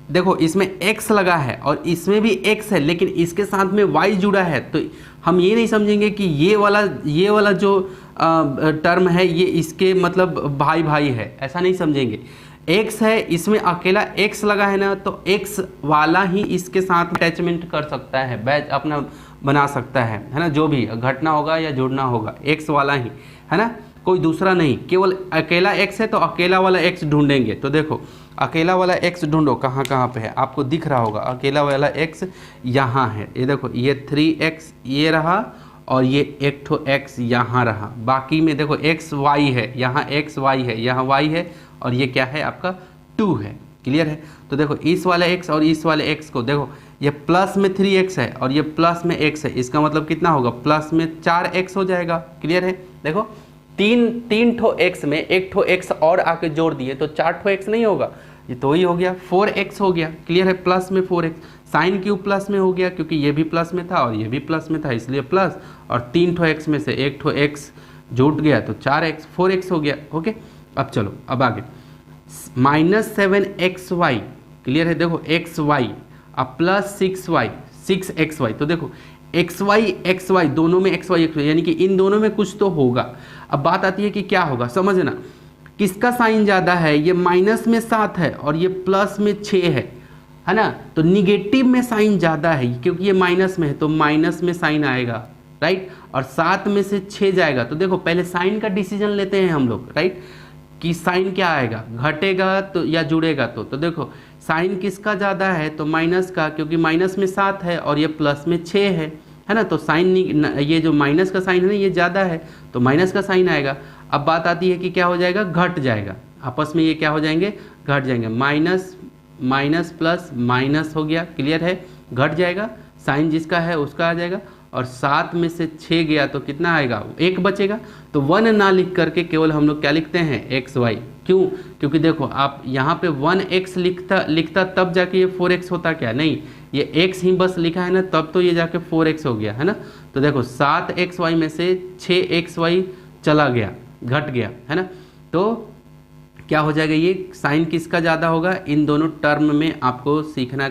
देखो, इसमें x लगा है और इसमें भी x है, लेकिन इसके साथ में y जुड़ा है, तो हम ये नहीं समझेंगे कि ये वाला जो टर्म है ये इसके मतलब भाई भाई है, ऐसा नहीं समझेंगे। x है, इसमें अकेला x लगा है ना, तो x वाला ही इसके साथ अटैचमेंट कर सकता है, बैच अपना बना सकता है ना, जो भी घटना होगा या जुड़ना होगा x वाला ही है ना, कोई दूसरा नहीं। केवल अकेला x है तो अकेला वाला x ढूंढेंगे। तो देखो अकेला वाला x ढूंढो, कहाँ कहाँ पे है, आपको दिख रहा होगा अकेला वाला x यहाँ है। ये देखो, ये 3x ये रहा और ये एक ठो x यहाँ रहा, बाकी में देखो x y है, यहाँ x y है, यहाँ y है, और ये क्या है आपका 2 है। क्लियर है? तो देखो इस वाले x और इस वाले x को देखो, ये प्लस में 3x है और ये प्लस में x है, इसका मतलब कितना होगा, प्लस में 4x हो जाएगा। क्लियर है? देखो तीन ठो x में एक ठो x और आके जोड़ दिए तो 4 ठो x नहीं होगा, ये तो ही हो गया 4x हो गया। क्लियर है? प्लस में 4x, साइन क्यों प्लस में हो गया, क्योंकि ये भी प्लस में था और ये भी प्लस में था, इसलिए प्लस, और 3 ठो x में से एक ठो x जुट गया तो 4x 4x हो गया। ओके, अब चलो अब आगे, माइनस 7xy। क्लियर है? देखो xy अब प्लस 6xy, तो देखो xy दोनों में xy यानी कि इन दोनों में कुछ तो होगा। अब बात आती है कि क्या होगा, समझना किसका साइन ज़्यादा है, ये माइनस में 7 है और ये प्लस में 6 है ना, तो निगेटिव में साइन ज़्यादा है, क्योंकि ये माइनस में है तो माइनस में साइन आएगा, राइट, और 7 में से 6 जाएगा। तो देखो पहले साइन का डिसीजन लेते हैं हम लोग, राइट, कि साइन क्या आएगा, घटेगा तो या जुड़ेगा, तो देखो साइन किसका ज़्यादा है, तो माइनस का, क्योंकि माइनस में 7 है और ये प्लस में 6 है ना, तो साइन ये जो माइनस का साइन है ना ये ज़्यादा है तो माइनस का साइन आएगा। अब बात आती है कि क्या हो जाएगा, घट जाएगा, आपस में ये क्या हो जाएंगे, घट जाएंगे, माइनस माइनस प्लस माइनस हो गया। क्लियर है? घट जाएगा, साइन जिसका है उसका आ जाएगा, और 7 में से 6 गया तो कितना आएगा, 1 बचेगा। तो 1 ना लिख करके केवल हम लोग क्या लिखते हैं, xy। क्यों? क्योंकि देखो आप यहाँ पे 1x लिखता तब जाके ये 4x होता क्या, नहीं, ये x ही बस लिखा है ना, तब तो ये जाके 4x हो गया है ना। तो देखो 7xy में से 6xy चला गया, घट गया है ना, तो क्या हो जाएगा, ये साइन किसका ज़्यादा होगा, इन दोनों टर्म में आपको सीखने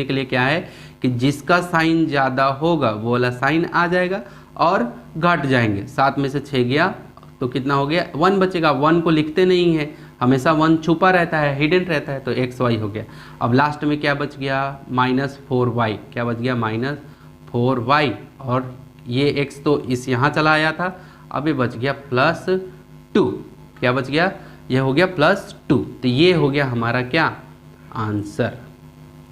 के लिए क्या है कि जिसका साइन ज़्यादा होगा वो वाला साइन आ जाएगा और घट जाएंगे। 7 में से 6 गया तो कितना हो गया, 1 बचेगा। 1 को लिखते नहीं है, हमेशा 1 छुपा रहता है, हिडन रहता है, तो xy हो गया। अब लास्ट में क्या बच गया, -4y, क्या बच गया, -4y, और ये x तो इस यहाँ चला आया था, अब ये बच गया +2। क्या बच गया? ये हो गया +2। तो ये हो गया हमारा क्या आंसर।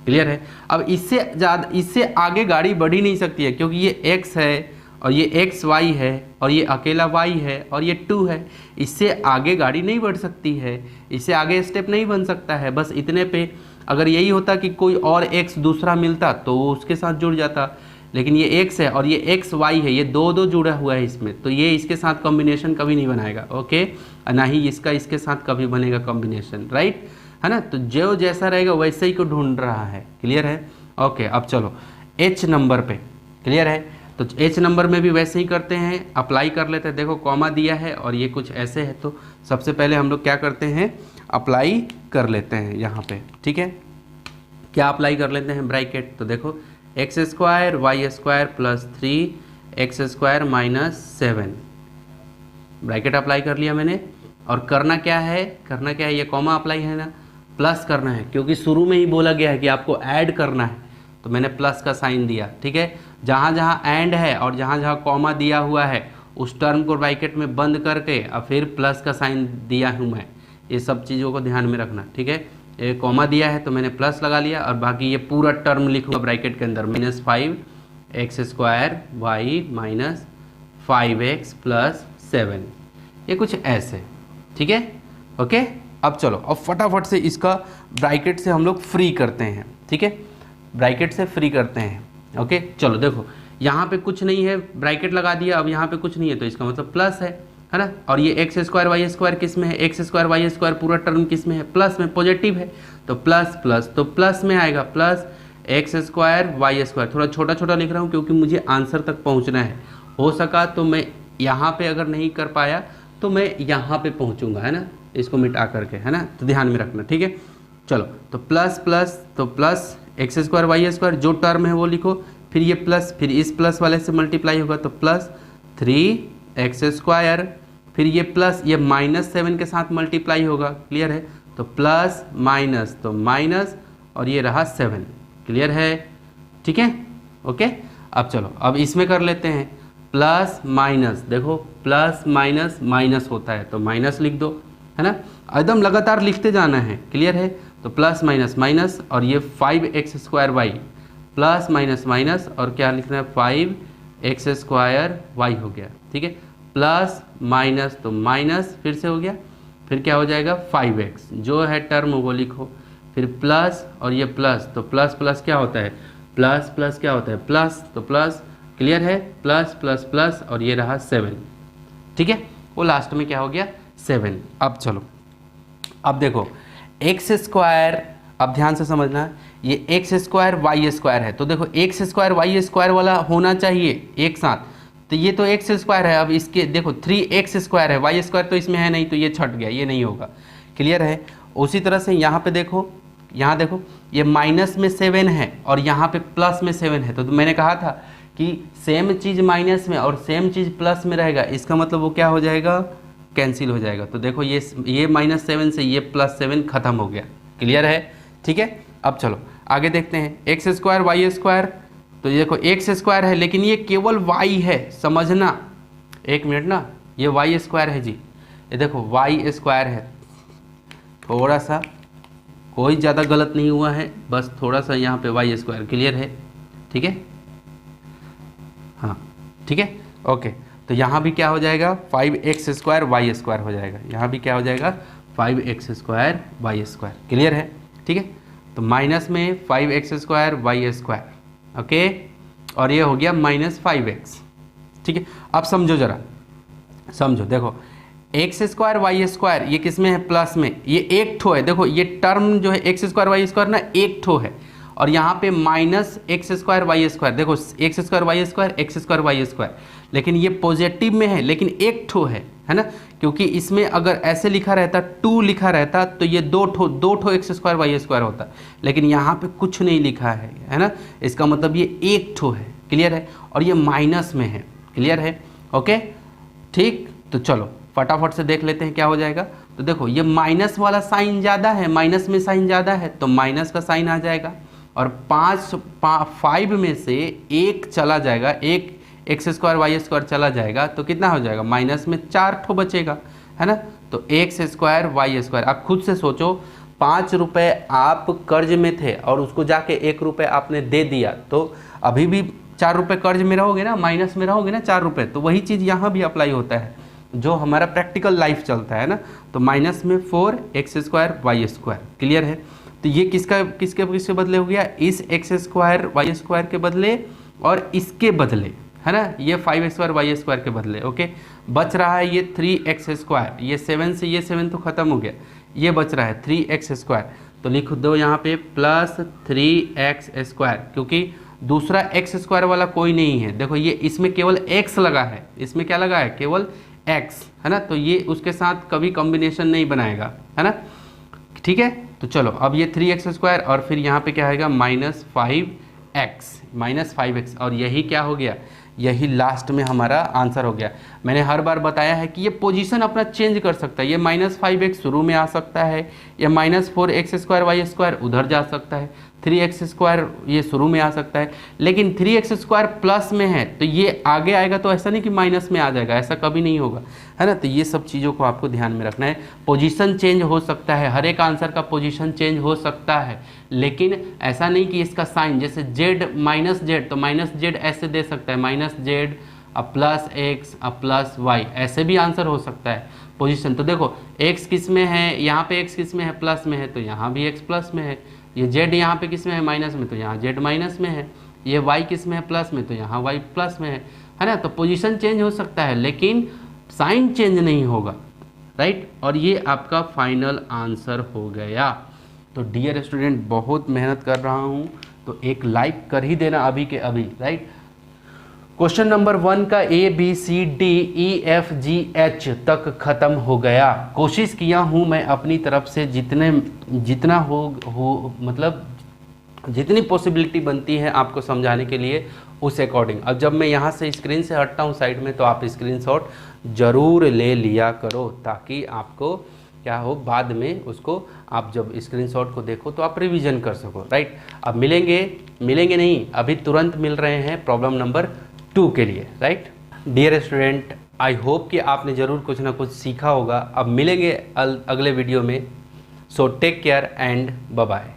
क्लियर है? अब इससे ज़्यादा, इससे आगे गाड़ी बढ़ ही नहीं सकती है, क्योंकि ये x है और ये xy है और ये अकेला y है और ये 2 है। इससे आगे गाड़ी नहीं बढ़ सकती है, इससे आगे स्टेप नहीं बन सकता है। बस इतने पे अगर यही होता कि कोई और x दूसरा मिलता तो वो उसके साथ जुड़ जाता, लेकिन ये x है और ये xy है, ये दो दो जुड़ा हुआ है इसमें, तो ये इसके साथ कॉम्बिनेशन कभी नहीं बनाएगा। ओके, ना ही इसका इसके साथ कभी बनेगा कॉम्बिनेशन, राइट है ना। तो जो जैसा रहेगा वैसे ही को ढूंढ रहा है। क्लियर है? ओके, अब चलो h नंबर पे। क्लियर है? तो h नंबर में भी वैसे ही करते हैं, अप्लाई कर लेते हैं। देखो कॉमा दिया है और ये कुछ ऐसे है, तो सबसे पहले हम लोग क्या करते हैं, अप्लाई कर लेते हैं यहाँ पे। ठीक है, क्या अप्लाई कर लेते हैं? ब्रैकेट। तो देखो x² y² + 3x² - 7 bracket apply कर लिया मैंने। और करना क्या है, करना क्या है, ये कॉमा अप्लाई है ना, प्लस करना है, क्योंकि शुरू में ही बोला गया है कि आपको ऐड करना है, तो मैंने प्लस का साइन दिया। ठीक है, जहाँ जहाँ एंड है और जहाँ जहाँ कॉमा दिया हुआ है उस टर्म को ब्रैकेट में बंद करके और फिर प्लस का साइन दिया हूँ मैं। ये सब चीज़ों को ध्यान में रखना। ठीक है, ये कॉमा दिया है तो मैंने प्लस लगा लिया और बाकी ये पूरा टर्म लिखूंगा ब्रैकेट के अंदर, -5x² y - 5x + 7, ये कुछ ऐसे। ठीक है, ओके। अब चलो, अब फटाफट से इसका ब्रैकेट से हम लोग फ्री करते हैं। ठीक है, ब्रैकेट से फ्री करते हैं। ओके, चलो देखो यहाँ पे कुछ नहीं है, ब्रैकेट लगा दिया, अब यहाँ पे कुछ नहीं है तो इसका मतलब प्लस है ना। और ये x² y² किस में है, x² y² पूरा टर्म किस में है, प्लस में, पॉजिटिव है, तो प्लस प्लस तो प्लस में आएगा, +x² y²। थोड़ा छोटा छोटा लिख रहा हूँ क्योंकि मुझे आंसर तक पहुँचना है। हो सका तो मैं यहाँ पे अगर नहीं कर पाया तो मैं यहाँ पे पहुँचूंगा, है ना, इसको मिटा करके, है ना, तो ध्यान में रखना। ठीक है, चलो तो प्लस प्लस तो प्लस x² y² जो टर्म है वो लिखो, फिर ये प्लस, फिर इस प्लस वाले से मल्टीप्लाई होगा तो +3x², फिर ये प्लस, ये -7 के साथ मल्टीप्लाई होगा। क्लियर है? तो प्लस माइनस तो माइनस और ये रहा 7। क्लियर है? ठीक है, ओके। अब चलो, अब इसमें कर लेते हैं प्लस माइनस। देखो प्लस माइनस माइनस होता है तो माइनस लिख दो, है ना, एकदम लगातार लिखते जाना है। क्लियर है? तो प्लस माइनस माइनस और ये 5x² y plus minus minus और क्या लिखना है, 5x² y हो गया। ठीक है, प्लस माइनस तो माइनस फिर से हो गया, फिर क्या हो जाएगा 5x, जो है टर्म वो लिखो, फिर प्लस और ये प्लस, तो प्लस प्लस क्या होता है, प्लस प्लस क्या होता है, प्लस, तो प्लस। क्लियर है? प्लस प्लस प्लस और ये रहा 7। ठीक है, वो लास्ट में क्या हो गया 7। अब चलो, अब देखो x², अब ध्यान से समझना, ये x² y² है, तो देखो x² y² वाला होना चाहिए एक साथ, तो ये तो x² है। अब इसके देखो 3x² है, y² तो इसमें है नहीं, तो ये छट गया, ये नहीं होगा। क्लियर है? उसी तरह से यहाँ पे देखो, यहाँ देखो ये माइनस में 7 है और यहाँ पे प्लस में 7 है, तो मैंने कहा था कि सेम चीज़ माइनस में और सेम चीज़ प्लस में रहेगा, इसका मतलब वो क्या हो जाएगा, कैंसिल हो जाएगा। तो देखो ये -7 से ये +7 खत्म हो गया। क्लियर है? ठीक है, अब चलो आगे देखते हैं x² y²। तो ये देखो x² है लेकिन ये केवल y है, समझना, एक मिनट ना, ये y² है जी, ये देखो y² है, थोड़ा सा कोई ज़्यादा गलत नहीं हुआ है, बस थोड़ा सा यहाँ पे y²। क्लियर है? ठीक है, हाँ ठीक है, ओके। तो यहाँ भी क्या हो जाएगा 5x² y² हो जाएगा, यहाँ भी क्या हो जाएगा 5x² y²। क्लियर है? ठीक है, तो माइनस में 5x² y², ओके, और ये हो गया -5x। ठीक है, अब समझो जरा, समझो, देखो x² y² ये किस में है, प्लस में, ये एक ठो है। देखो ये टर्म जो है x² y² ना एक ठो है, और यहाँ पे -x² y², देखो x² y², x² y², लेकिन ये पॉजिटिव में है, लेकिन एक ठो है ना, क्योंकि इसमें अगर ऐसे लिखा रहता 2 लिखा रहता तो ये दो ठो x² y² होता, लेकिन यहाँ पे कुछ नहीं लिखा है ना, इसका मतलब ये एक ठो है। क्लियर है? और ये माइनस में है। क्लियर है? ओके, ठीक। तो चलो फटाफट से देख लेते हैं क्या हो जाएगा। तो देखो ये माइनस वाला साइन ज़्यादा है, माइनस में साइन ज़्यादा है तो माइनस का साइन आ जाएगा, और 5 में से एक चला जाएगा, एक्स स्क्वायर वाई स्क्वायर चला जाएगा तो कितना हो जाएगा, माइनस में 4 ठो बचेगा, है ना। तो एक्स स्क्वायर वाई स्क्वायर, आप खुद से सोचो 5 रुपये आप कर्ज में थे और उसको जाके 1 रुपये आपने दे दिया, तो अभी भी 4 रुपये कर्ज में रहोगे ना, माइनस में रहोगे ना 4 रुपये। तो वही चीज़ यहाँ भी अप्लाई होता है, जो हमारा प्रैक्टिकल लाइफ चलता है ना। तो माइनस में 4 x square y square, clear है। तो ये किसके बदले हो गया, इस एक्स स्क्वायर वाई स्क्वायर के बदले और इसके बदले, है ना, ये 5 स्क्वायर वाई स्क्वायर के बदले। ओके, बच रहा है ये 3 एक्स स्क्वायर, ये 7 से ये 7 तो खत्म हो गया, ये बच रहा है 3 एक्स स्क्वायर। तो लिख दो यहाँ पे प्लस 3 एक्स स्क्वायर, क्योंकि दूसरा एक्स स्क्वायर वाला कोई नहीं है। देखो ये इसमें केवल एक्स लगा है, इसमें क्या लगा है, केवल एक्स, है ना। तो ये उसके साथ कभी कॉम्बिनेशन नहीं बनाएगा, है ना, ठीक है। तो चलो अब ये 3 एक्स स्क्वायर और फिर यहाँ पे क्या आएगा माइनस 5x, और यही क्या हो गया, यही लास्ट में हमारा आंसर हो गया। मैंने हर बार बताया है कि ये पोजीशन अपना चेंज कर सकता है, ये -5x शुरू में आ सकता है, या -4x स्क्वायर वाई स्क्वायर उधर जा सकता है, 3x स्क्वायर ये शुरू में आ सकता है, लेकिन 3x स्क्वायर प्लस में है तो ये आगे आएगा, तो ऐसा नहीं कि माइनस में आ जाएगा, ऐसा कभी नहीं होगा, है ना। तो ये सब चीज़ों को आपको ध्यान में रखना है। पोजीशन चेंज हो सकता है, हर एक आंसर का पोजीशन चेंज हो सकता है, लेकिन ऐसा नहीं कि इसका साइन, जैसे z -z तो -z ऐसे दे सकता है, -z plus x plus y, ऐसे भी आंसर हो सकता है पोजीशन। तो देखो x किस में है, यहाँ पे x किस में है, प्लस में है, तो यहाँ भी x प्लस में है। ये z यहाँ पे किस में है, माइनस में, तो यहाँ z माइनस में है। ये y किस में है, प्लस में, तो यहाँ y प्लस में है ना। तो पोजीशन चेंज हो सकता है लेकिन साइन चेंज नहीं होगा, राइट। और ये आपका फाइनल आंसर हो गया। तो डियर स्टूडेंट, बहुत मेहनत कर रहा हूँ, तो एक लाइक कर ही देना अभी के अभी, राइट। क्वेश्चन नंबर 1 का ABCDEFGH तक खत्म हो गया। कोशिश किया हूँ मैं अपनी तरफ से जितना हो मतलब जितनी पॉसिबिलिटी बनती है आपको समझाने के लिए उस अकॉर्डिंग। अब जब मैं यहाँ से स्क्रीन से हटता हूँ साइड में, तो आप स्क्रीनशॉट ज़रूर ले लिया करो, ताकि आपको क्या हो, बाद में उसको आप जब स्क्रीनशॉट को देखो तो आप रिवीजन कर सको, राइट। अब मिलेंगे नहीं, अभी तुरंत मिल रहे हैं प्रॉब्लम नंबर 2 के लिए, right. Dear student, I hope कि आपने ज़रूर कुछ ना कुछ सीखा होगा। अब मिलेंगे अगले वीडियो में। So take care and bye bye.